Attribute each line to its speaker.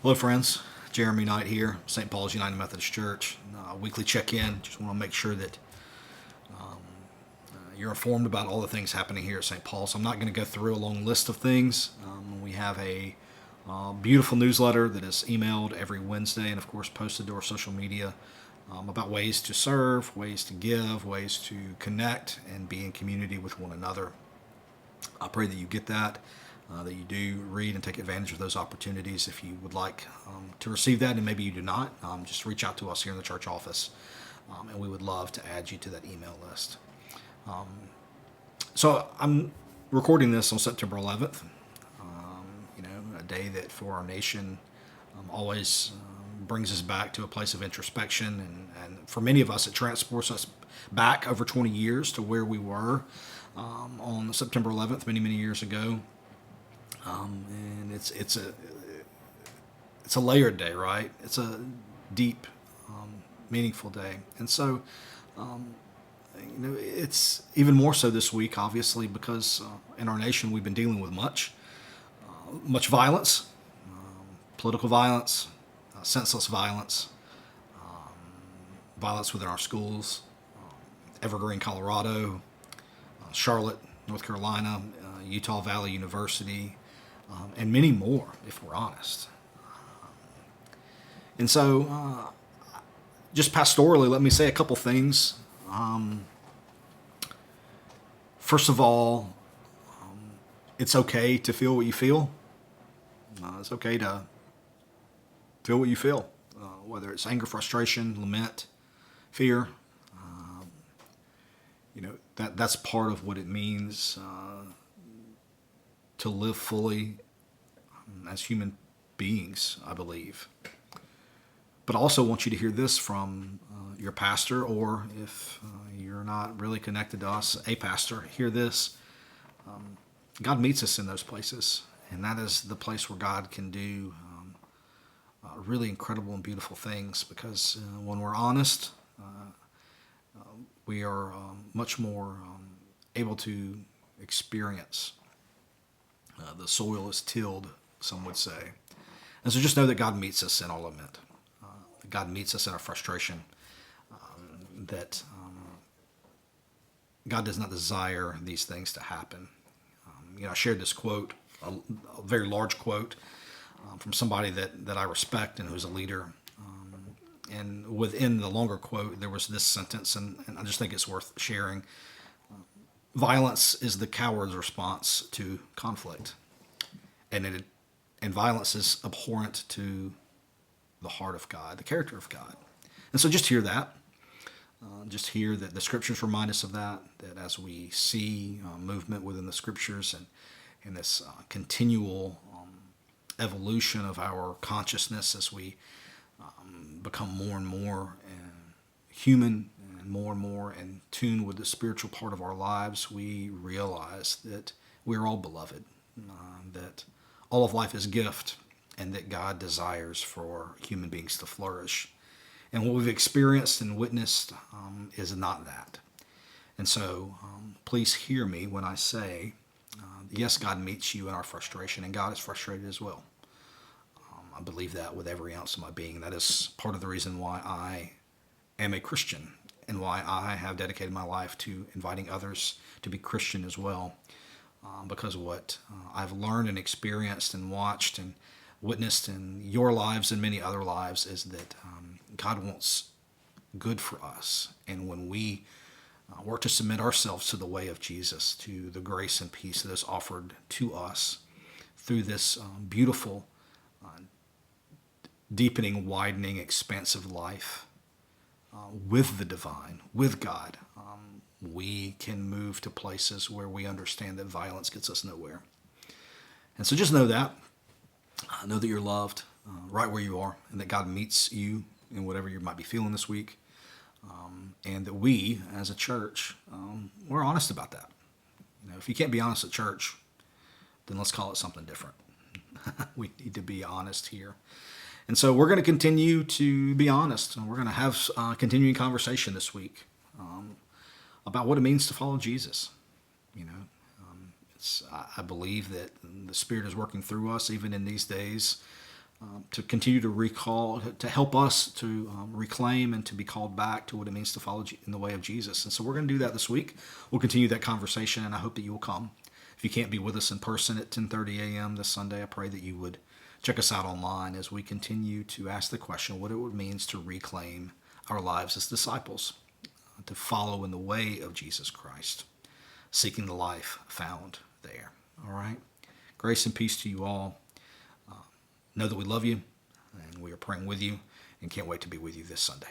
Speaker 1: Hello, friends. Jeremy Knight here, St. Paul's United Methodist Church. Weekly check-in. Just want to make sure that you're informed about all the things happening here at St. Paul's. I'm not going to go through a long list of things. We have a beautiful newsletter that is emailed every Wednesday and, of course, posted to our social media about ways to serve, ways to give, ways to connect and be in community with one another. I pray that you get that you do read and take advantage of those opportunities. If you would like to receive that, and maybe you do not, just reach out to us here in the church office, and we would love to add you to that email list. So I'm recording this on September 11th, a day that for our nation always brings us back to a place of introspection. And for many of us, it transports us back over 20 years to where we were on September 11th, many, many years ago. And it's a layered day, right? It's a deep, meaningful day, and so it's even more so this week, obviously, because in our nation we've been dealing with much violence, political violence, senseless violence, violence within our schools, Evergreen, Colorado, Charlotte, North Carolina, Utah Valley University. And many more, if we're honest. And so, just pastorally, let me say a couple things. First of all, it's okay to feel what you feel. It's okay to feel what you feel, whether it's anger, frustration, lament, fear. That's part of what it means to live fully as human beings, I believe. But I also want you to hear this from your pastor, or if you're not really connected to us, a pastor, hear this. God meets us in those places, and that is the place where God can do really incredible and beautiful things, because when we're honest, we are much more able to experience. The soil is tilled, some would say. And so just know that God meets us in all lament. That God meets us in our frustration. That God does not desire these things to happen. I shared this quote, a very large quote, from somebody that I respect and who's a leader. And within the longer quote, there was this sentence, and I just think it's worth sharing. Violence is the coward's response to conflict, and violence is abhorrent to the heart of God, the character of God. And so just hear that. Just hear that the scriptures remind us of that as we see movement within the scriptures and this continual evolution of our consciousness as we become more and more human and more in tune with the spiritual part of our lives, we realize that we're all beloved, that all of life is gift, and that God desires for human beings to flourish. And what we've experienced and witnessed is not that. And so please hear me when I say, yes, God meets you in our frustration, and God is frustrated as well. I believe that with every ounce of my being. That is part of the reason why I am a Christian and why I have dedicated my life to inviting others to be Christian as well. Because of what I've learned and experienced and watched and witnessed in your lives and many other lives is that God wants good for us. And when we work to submit ourselves to the way of Jesus, to the grace and peace that is offered to us through this beautiful, deepening, widening, expansive life with the divine, with God, we can move to places where we understand that violence gets us nowhere. And so just know that. Know that you're loved right where you are, and that God meets you in whatever you might be feeling this week. And that we, as a church, we're honest about that. If you can't be honest at church, then let's call it something different. We need to be honest here. And so we're going to continue to be honest, and we're going to have continuing conversation this week about what it means to follow Jesus. I believe that the Spirit is working through us even in these days to continue to recall, to help us to reclaim and to be called back to what it means to follow in the way of Jesus. And so we're going to do that this week. We'll continue that conversation, and I hope that you will come. If you can't be with us in person at 10:30 a.m. this Sunday, I pray that you would check us out online as we continue to ask the question what it means to reclaim our lives as disciples, to follow in the way of Jesus Christ, seeking the life found there. All right? Grace and peace to you all. Know that we love you, and we are praying with you, and can't wait to be with you this Sunday.